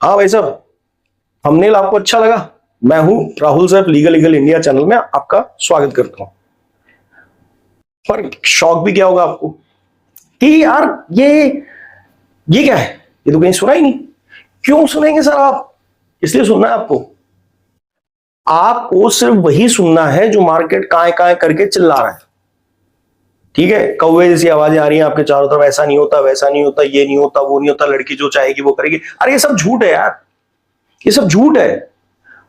हाँ भाई साहब, थंबनेल आपको अच्छा लगा? मैं हूं Rahul Saif, legal legal India channel में आपका स्वागत करता हूं। पर शौक भी क्या होगा आपको कि यार ये क्या है, ये तो कहीं सुना ही नहीं। क्यों सुनेंगे सर आप? इसलिए सुनना है आपको। आपको सिर्फ वही सुनना है जो मार्केट काय काय करके चिल्ला रहा है। ठीक है, कौवे जैसी आवाजें आ रही हैं आपके चारों तरफ, ऐसा नहीं होता, वैसा नहीं होता, ये नहीं होता, वो नहीं होता, लड़की जो चाहेगी वो करेगी। अरे ये सब झूठ है यार, ये सब झूठ है।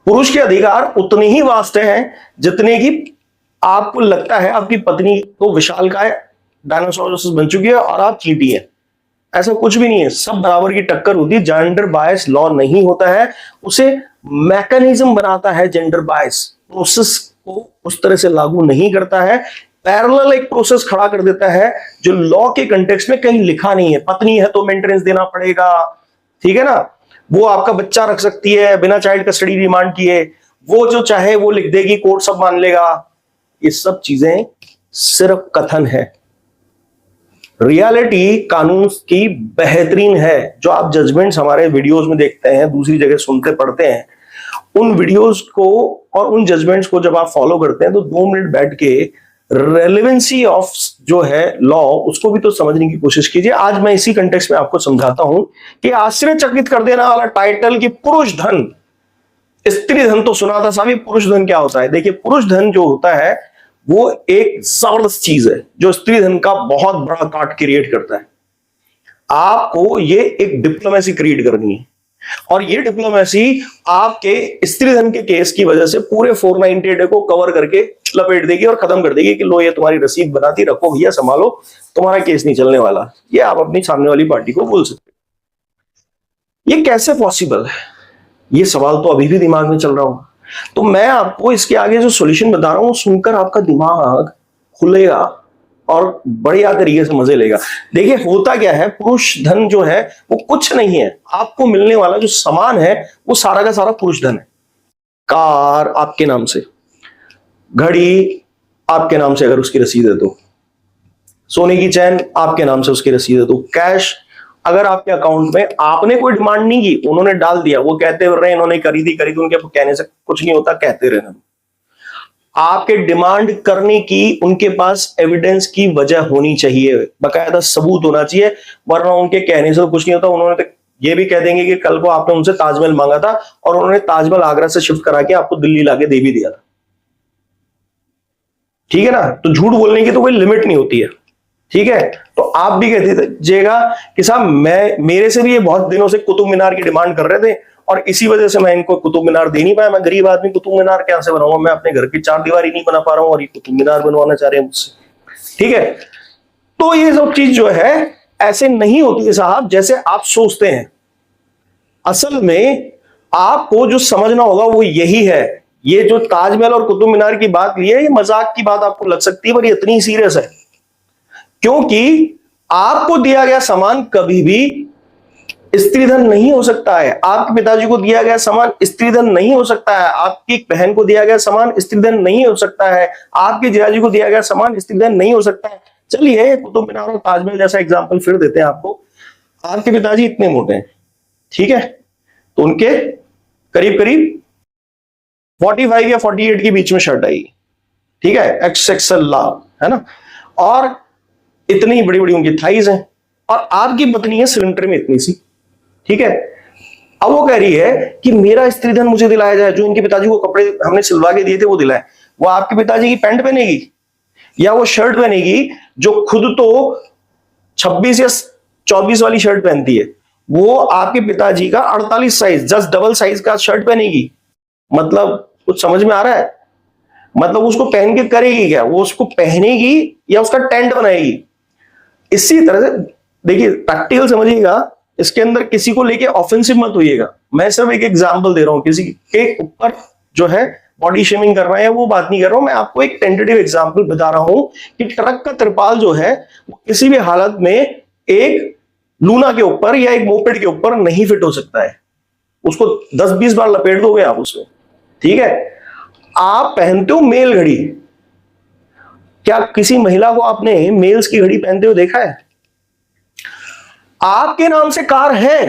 पुरुष के अधिकार उतने ही वास्ट हैं जितने की आपको लगता है आपकी पत्नी तो विशालकाय डायनासोर बन चुकी है और आप चींटी हैं। ऐसा कुछ भी नहीं है, सब बराबर की टक्कर होती है। जेंडर बायस लॉ नहीं होता है, उसे मैकेनिज्म बनाता है। जेंडर बायस प्रोसेस को उस तरह से लागू नहीं करता है, पैरेलल एक प्रोसेस खड़ा कर देता है जो लॉ के कंटेक्स्ट में कहीं लिखा नहीं है। पत्नी है तो मेंटेनेंस देना पड़ेगा, ठीक है ना, वो आपका बच्चा रख सकती है बिना चाइल्ड कस्टडी रिमांड किए, वो जो चाहे वो लिख देगी, कोर्ट सब मान लेगा। ये सब चीजें सिर्फ कथन है। रियलिटी कानून की बेहतरीन है। जो आप जजमेंट्स हमारे वीडियोस में देखते हैं, दूसरी जगह सुनते पढ़ते हैं, उन वीडियोस को और उन जजमेंट्स को जब आप फॉलो करते हैं तो 2 मिनट बैठ के रेलेवेंसी ऑफ जो है लॉ उसको भी तो समझने की कोशिश कीजिए। आज मैं इसी कंटेक्स्ट में आपको समझाता हूं कि आश्चर्यचकित कर देने वाला टाइटल कि पुरुष धन स्त्री धन तो सुना था साहब, पुरुष धन क्या होता है? देखिए, पुरुष धन जो होता है वो एक जबरदस्त चीज है जो स्त्री धन का बहुत बड़ा काट क्रिएट करता है। आपको ये एक डिप्लोमेसी क्रिएट करनी है और ये डिप्लोमेसी आपके स्त्री धन के केस की वजह से पूरे 498 को कवर करके लपेट देगी और खत्म कर देगी कि लो ये तुम्हारी रसीद बनाती, रखो भैया संभालो, तुम्हारा केस नहीं चलने वाला। ये आप अपनी सामने वाली पार्टी को बोल सकते हो। ये कैसे पॉसिबल है? ये सवाल तो अभी भी दिमाग में चल रहा होगा। तो मैं आपको इसके आगे जो सॉल्यूशन बता रहा हूं सुनकर आपका दिमाग खुलेगा और बढ़िया तरीके से मजे लेगा। देखिए, होता क्या है, पुरुष धन जो है वो कुछ नहीं है। आपको मिलने वाला जो सामान है वो सारा का सारा पुरुष धन है। कार आपके नाम से, घड़ी आपके नाम से अगर उसकी रसीद है तो, सोने की चैन आपके नाम से उसकी रसीद है तो, कैश अगर आपके अकाउंट में आपने कोई डिमांड नहीं की, उन्होंने डाल दिया, वो कहते रहे इन्होंने करी थी, उनके कहने से कुछ नहीं होता, कहते रहे। आपके डिमांड करने की उनके पास एविडेंस की वजह होनी चाहिए, बकायदा सबूत होना चाहिए, वरना उनके कहने से कुछ नहीं होता। उन्होंने तो ये भी कह देंगे कि कल को आपने उनसे ताजमहल मांगा था और उन्होंने ताजमहल आगरा से शिफ्ट करा के आपको दिल्ली लाके दे भी दिया था। ठीक है ना? तो झूठ बोलने की तो कोई लिमिट नहीं होती है। ठीक है, तो आप भी कह दीजिएगा कि साहब मेरे से भी ये बहुत दिनों से कुतुब मीनार की डिमांड कर रहे थे और इसी वजह से मैं इनको कुतुब मीनार दे नहीं पाया। मैं गरीब आदमी, कुतुब मीनार कैसे बनाऊंगा? मैं अपने घर की 4 दीवारी नहीं बना पा रहा हूं और ये कुतुब मीनार बनवाना चाह रहे हैं मुझसे। ठीक है, तो ये सब चीज जो है ऐसे नहीं होती है साहब जैसे आप सोचते हैं। असल में आपको जो समझना होगा वो यही है। ये जो ताजमहल और कुतुब मीनार की बात ली है, ये मजाक की बात आपको लग सकती है, पर ये इतनी सीरियस है क्योंकि आपको दिया गया सामान कभी भी स्त्रीधन नहीं हो सकता है। आपके पिताजी को दिया गया सामान स्त्रीधन नहीं हो सकता है। आपकी बहन को दिया गया सामान स्त्रीधन नहीं हो सकता है। आपके जीजाजी को दिया गया सामान स्त्रीधन नहीं हो सकता है। चलिए कुतुब मीनार और ताजमहल जैसा एग्जांपल फिर देते हैं आपको। आपके पिताजी इतने मोटे हैं, ठीक है, तो उनके करीब करीब 45 या 48 के बीच में शर्ट आएगी, ठीक है, XXL लार्ज, है ना, और इतनी बड़ी बड़ी उनकी थाइज हैं और आपकी पत्नी है सिलेंडर में इतनी सी। ठीक है, अब वो कह रही है कि मेरा स्त्रीधन मुझे दिलाया जाए, जो इनके पिताजी को कपड़े हमने सिलवा के दिए थे वो दिलाए। वो आपके पिताजी की पैंट पहनेगी या वो शर्ट पहनेगी जो खुद तो 26 या 24 वाली शर्ट पहनती है, वो आपके पिताजी का 48 साइज, जस्ट डबल साइज का शर्ट पहनेगी। मतलब कुछ समझ में आ रहा है? मतलब उसको पहन के करेगी क्या? वो उसको पहनेगी या उसका टेंट बनाएगी। इसी तरह से देखिए, प्रैक्टिकल समझिएगा, इसके अंदर किसी को लेके ऑफेंसिव मत होइएगा। मैं सिर्फ एक एग्जांपल दे रहा हूं, किसी के ऊपर जो है बॉडी शेमिंग कर रहे हैं वो बात नहीं कर रहा हूं। मैं आपको एक टेंटेटिव एग्जांपल बता रहा हूं कि ट्रक का तिरपाल जो है वो किसी भी हालत में एक लूना के ऊपर या एक मोपेड के ऊपर नहीं फिट हो सकता है। उसको 10-20 बार लपेट दोगे आप उसमें, ठीक है। आप पहनते हो मेल घड़ी, क्या किसी महिला को आपने मेल्स की घड़ी पहनते हुए देखा है? आपके नाम से कार है,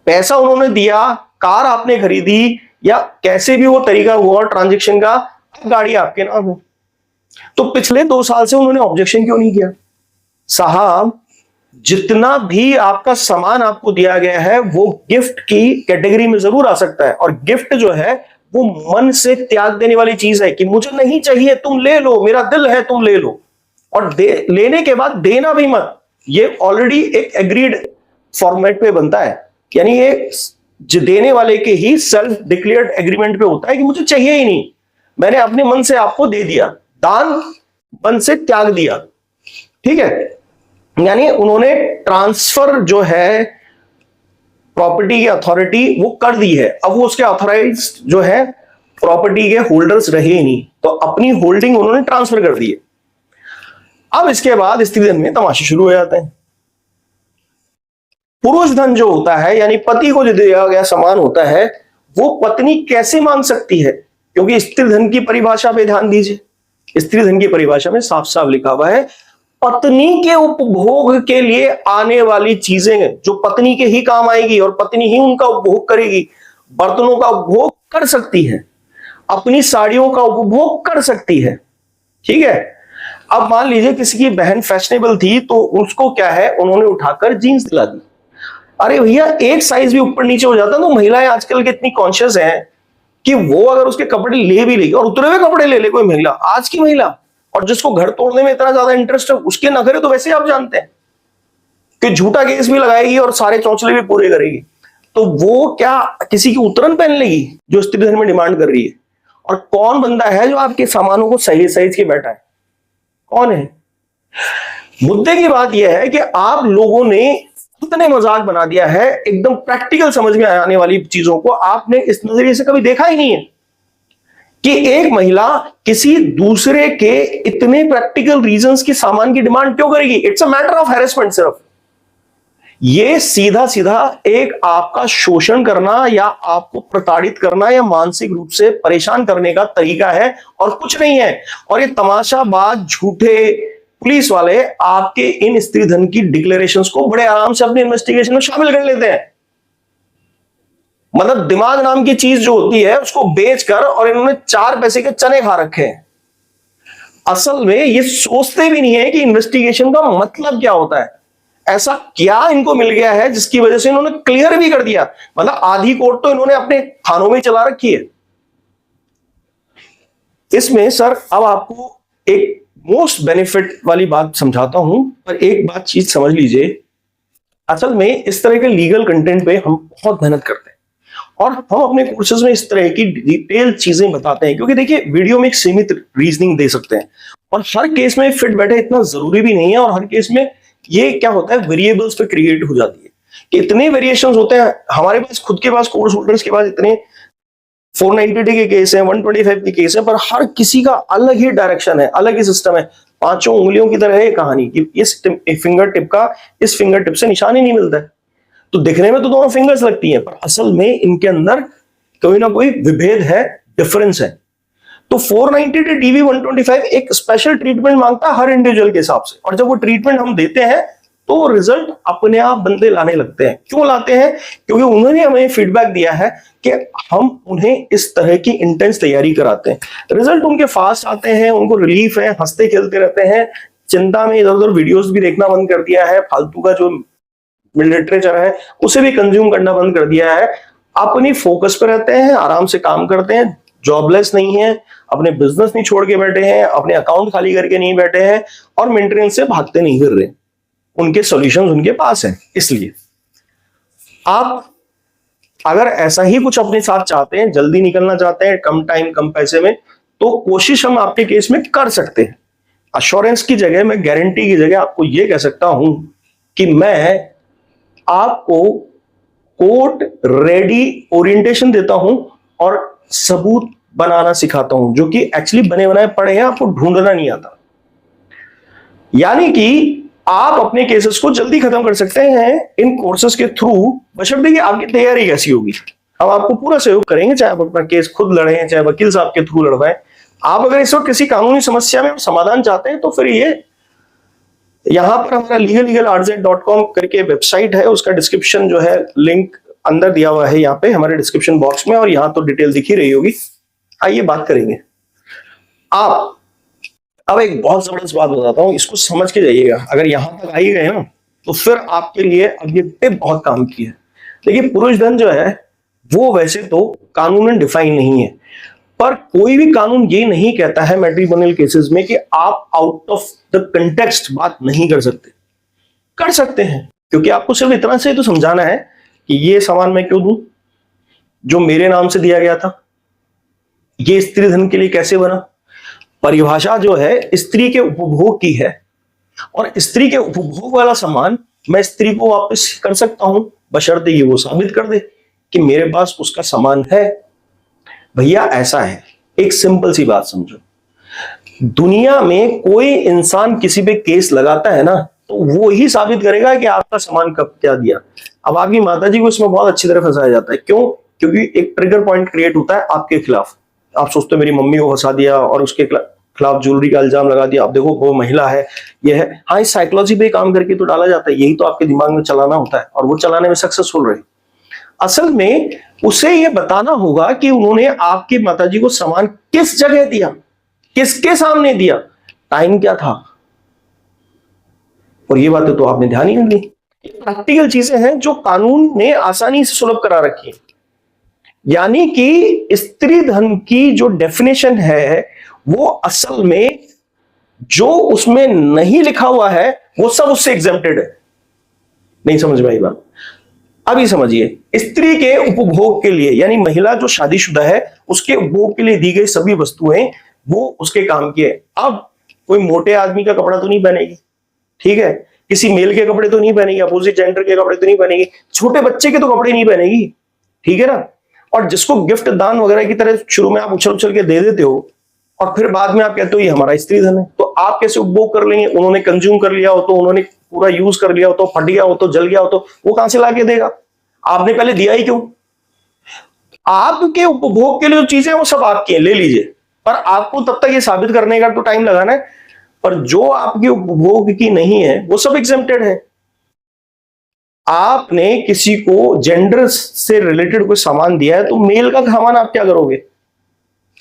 पैसा उन्होंने दिया, कार आपने खरीदी, या कैसे भी वो तरीका हुआ ट्रांजैक्शन का, गाड़ी आपके नाम है। तो पिछले 2 साल से उन्होंने ऑब्जेक्शन क्यों नहीं किया? साहब, जितना भी आपका सामान आपको दिया गया है वो गिफ्ट की कैटेगरी में जरूर आ सकता है, और गिफ्ट जो है वो मन से त्याग देने वाली चीज है कि मुझे नहीं चाहिए, तुम ले लो, मेरा दिल है, तुम ले लो। और लेने के बाद देना भी मत, ये ऑलरेडी एक एग्रीड फॉर्मेट पे बनता है, यानी ये देने वाले के ही सेल्फ डिक्लेयर्ड एग्रीमेंट पे होता है कि मुझे चाहिए ही नहीं, मैंने अपने मन से आपको दे दिया, दान मन से त्याग दिया। ठीक है, यानी उन्होंने ट्रांसफर जो है प्रॉपर्टी की अथॉरिटी वो कर दी है, अब वो उसके ऑथराइज जो है प्रॉपर्टी के होल्डर्स रहे ही नहीं, तो अपनी होल्डिंग उन्होंने ट्रांसफर कर दी है। अब इसके बाद स्त्री धन में तमाशे शुरू हो जाते हैं। पुरुष धन जो होता है, यानी पति को जो दिया गया सामान होता है, वो पत्नी कैसे मांग सकती है? क्योंकि स्त्री धन की परिभाषा पे ध्यान दीजिए। स्त्री धन की परिभाषा में साफ साफ लिखा हुआ है, पत्नी के उपभोग के लिए आने वाली चीजें जो पत्नी के ही काम आएगी और पत्नी ही उनका उपभोग करेगी। बर्तनों का उपभोग कर सकती है, अपनी साड़ियों का उपभोग कर सकती है। ठीक है, अब मान लीजिए किसी की बहन फैशनेबल थी, तो उसको क्या है, उन्होंने उठाकर जीन्स दिला दी। अरे भैया, एक साइज भी ऊपर नीचे हो जाता, तो महिलाएं आजकल के इतनी कॉन्शियस हैं कि वो अगर उसके कपड़े ले भी लेगी, और उतरे हुए कपड़े ले ले कोई महिला, आज की महिला, और जिसको घर तोड़ने में इतना ज्यादा इंटरेस्ट है, उसके नखरे तो वैसे आप जानते हैं कि झूठा केस भी लगाएगी और सारे चौंचले भी पूरे करेगी, तो वो क्या किसी की उतरन पहन लेगी जो स्त्री धन में डिमांड कर रही है? और कौन बंदा है जो आपके सामानों को सही साइज के बैठा है? कौन है? मुद्दे की बात यह है कि आप लोगों ने इतने मजाक बना दिया है, एकदम प्रैक्टिकल समझ में आने वाली चीजों को आपने इस नजरिए से कभी देखा ही नहीं है कि एक महिला किसी दूसरे के इतने प्रैक्टिकल रीजंस की सामान की डिमांड क्यों करेगी? It's a matter of harassment. सिर्फ ये सीधा सीधा एक आपका शोषण करना या आपको प्रताड़ित करना या मानसिक रूप से परेशान करने का तरीका है और कुछ नहीं है। और ये तमाशाबाज झूठे पुलिस वाले आपके इन स्त्री धन की डिक्लेरेशंस को बड़े आराम से अपने इन्वेस्टिगेशन में शामिल कर लेते हैं। मतलब दिमाग नाम की चीज जो होती है उसको बेचकर, और इन्होंने 4 पैसे के चने खा रखे हैं। असल में ये सोचते भी नहीं है कि इन्वेस्टिगेशन का मतलब क्या होता है, ऐसा क्या इनको मिल गया है जिसकी वजह से इन्होंने क्लियर भी कर दिया। मतलब आधी कोर्ट तो इन्होंने अपने थानों में चला रखी है। इसमें सर अब आपको एक मोस्ट बेनिफिट वाली बात समझाता हूं, पर एक बात चीज समझ लीजिए। असल में इस तरह के लीगल कंटेंट पे हम बहुत मेहनत करते हैं और हम अपने कोर्सेज में इस तरह की डिटेल चीजें बताते हैं, क्योंकि देखिए वीडियो में एक सीमित रीजनिंग दे सकते हैं और हर केस में फिट बैठे इतना जरूरी भी नहीं है। और हर केस में ये क्या होता है, वेरिएबल्स पे क्रिएट हो जाती है कि इतने वेरिएशंस होते हैं। हमारे पास खुद के पास कोर्स होल्डर्स के पास इतने 490 के केस हैं, 125 के केस हैं, पर हर किसी का अलग ही डायरेक्शन है, अलग ही सिस्टम है। 5 उंगलियों की तरह है कहानी कि इस फिंगर टिप का इस फिंगर टिप से निशान ही नहीं मिलता है। तो दिखने में तो दोनों फिंगर्स लगती हैं, पर असल में इनके अंदर कोई ना कोई विभेद है, डिफरेंस है। तो 490 DV 125 एक स्पेशल ट्रीटमेंट मांगता है हर इंडिविजुअल के हिसाब से, और जब वो ट्रीटमेंट हम देते हैं तो रिजल्ट अपने आप बंदे लाने लगते हैं। क्यों लाते हैं? क्योंकि उन्होंने हमें फीडबैक दिया है कि हम उन्हें इस तरह की इंटेंस तैयारी कराते हैं। रिजल्ट उनके फास्ट आते हैं, उनको रिलीफ है, हंसते खेलते रहते हैं, चिंता में इधर उधर वीडियोस भी देखना बंद कर दिया है, फालतू का जो लिटरेचर है उसे भी कंज्यूम करना बंद कर दिया है। अपनी फोकस पे रहते हैं, आराम से काम करते हैं, जॉबलेस नहीं है, अपने बिजनेस नहीं छोड़ के बैठे हैं, अपने अकाउंट खाली करके नहीं बैठे हैं, और मेंटेनेंस से भागते नहीं फिर रहे। उनके सॉल्यूशंस उनके पास हैं। इसलिए आप अगर ऐसा ही कुछ अपने साथ चाहते हैं, जल्दी निकलना चाहते हैं, कम टाइम कम पैसे में, तो कोशिश हम आपके केस में कर सकते हैं। अश्योरेंस की जगह, मैं गारंटी की जगह आपको यह कह सकता हूं कि मैं आपको कोर्ट रेडी ओरिएंटेशन देता हूं और सबूत बनाना सिखाता हूं, जो कि एक्चुअली बने बनाए पड़े हैं, आपको ढूंढना नहीं आता। यानी कि आप अपने केसेस को जल्दी खत्म कर सकते हैं इन कोर्सेज के थ्रू, बशर्ते कि आपकी तैयारी कैसी होगी। हम आपको पूरा सहयोग करेंगे, चाहे आप अपना केस खुद लड़ें, चाहे वकील साहब के थ्रू लड़वाएं। आप अगर इस वक्त किसी कानूनी समस्या में समाधान चाहते हैं, तो फिर ये यहां पर हमारा legal@rz.com करके वेबसाइट है, उसका डिस्क्रिप्शन जो है लिंक अंदर दिया हुआ है यहाँ पे हमारे डिस्क्रिप्शन बॉक्स में, और यहाँ तो डिटेल दिख ही रही होगी। आइए बात करेंगे। आप अब एक बहुत जबरदस्त बात बताता हूं, इसको समझ के जाइएगा। अगर यहां तक आई गए ना तो फिर आपके लिए अब ये टिप बहुत काम की है। देखिए, पुरुष धन जो है वो वैसे तो कानूनन डिफाइन नहीं है, पर कोई भी कानून ये नहीं कहता है मैट्रिमोनियल केसेस में कि आप आउट ऑफ द कंटेक्स्ट बात नहीं कर सकते। कर सकते हैं, क्योंकि आपको सिर्फ इतना से तो समझाना है कि ये सामान मैं क्यों दूं जो मेरे नाम से दिया गया था, ये स्त्री धन के लिए कैसे बना। परिभाषा जो है स्त्री के उपभोग की है, और स्त्री के उपभोग वाला सामान मैं स्त्री को वापस कर सकता हूं बशर्ते ये वो साबित कर दे कि मेरे पास उसका सामान है। भैया ऐसा है, एक सिंपल सी बात समझो, दुनिया में कोई इंसान किसी पे केस लगाता है ना तो वो ही साबित करेगा कि आपका सामान कब क्या दिया। अब आपकी माताजी को इसमें बहुत अच्छी तरह फंसाया जाता है। क्यों? क्योंकि एक ट्रिगर पॉइंट क्रिएट होता है आपके खिलाफ। आप सोचते हो मेरी मम्मी को फंसा दिया और उसके खिलाफ ज्वेलरी का इल्जाम लगा दिया, आप देखो वो महिला है, ये है। हाँ, इस साइकोलॉजी पे काम करके तो डाला जाता है, यही तो आपके दिमाग में चलाना होता है, और वो चलाने में सक्सेसफुल रहे। असल में उसे ये बताना होगा कि उन्होंने आपकी माताजी को सामान किस जगह दिया, किसके सामने दिया, टाइम क्या था, और ये बातें तो आपने ध्यान ही नहीं दी। प्रैक्टिकल चीजें हैं जो कानून ने आसानी से सुलभ करा रखी है। यानी कि स्त्री धन की जो डेफिनेशन है वो असल में जो उसमें नहीं लिखा हुआ है वो सब उससे एग्जेम्प्टेड है। नहीं समझ में आई बात? अभी समझिए, स्त्री के उपभोग के लिए, यानी महिला जो शादीशुदा है उसके उपभोग के लिए दी गई सभी वस्तुएं वो उसके काम की है। अब कोई मोटे आदमी का कपड़ा तो नहीं पहनेगी, ठीक है, किसी मेल के कपड़े तो नहीं पहनेगी, अपोजिट जेंडर के कपड़े तो नहीं पहनेगी, छोटे बच्चे के तो कपड़े नहीं पहनेगी, ठीक है ना। और जिसको गिफ्ट दान वगैरह की तरह शुरू में आप उछल उछल के दे देते हो और फिर बाद में आप कहते हो ये हमारा स्त्री धन है, तो आप कैसे उपभोग कर लेंगे? उन्होंने कंज्यूम कर लिया हो तो, उन्होंने पूरा यूज कर लिया हो तो, फट गया हो तो, जल गया हो तो, वो कहां से लाके देगा? आपने पहले दिया ही क्यों? आपके उपभोग के लिए जो चीजें वो सब आपकी हैं, ले लीजिए, पर आपको तब तक ये साबित करने का तो टाइम लगाना है। पर जो आपके उपभोग की नहीं है वो सब एग्जेम्प्टेड है। आपने किसी को जेंडर से रिलेटेड कोई सामान दिया है तो मेल का सामान आप क्या करोगे?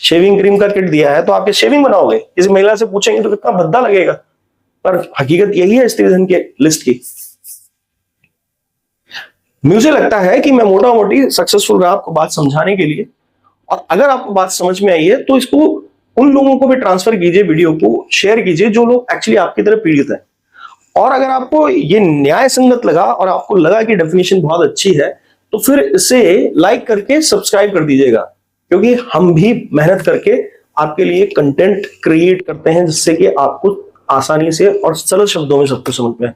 शेविंग क्रीम का किट दिया है तो आप शेविंग बनाओगे? किसी महिला से पूछेंगे तो कितना भद्दा लगेगा, पर हकीकत यही है स्त्री धन के लिस्ट की। मुझे लगता है कि मैं मोटा मोटी सक्सेसफुल रहा आपको बात समझाने के लिए, और अगर आपको बात समझ में आई है तो इसको उन लोगों को भी ट्रांसफर कीजिए, वीडियो को शेयर कीजिए जो लोग एक्चुअली आपकी तरह पीड़ित है। और अगर आपको ये न्याय संगत लगा और आपको लगा कि डेफिनेशन बहुत अच्छी है तो फिर इसे लाइक करके सब्सक्राइब कर दीजिएगा, क्योंकि हम भी मेहनत करके आपके लिए कंटेंट क्रिएट करते हैं जिससे कि आपको आसानी से और सरल शब्दों में सब कुछ समझ में आए।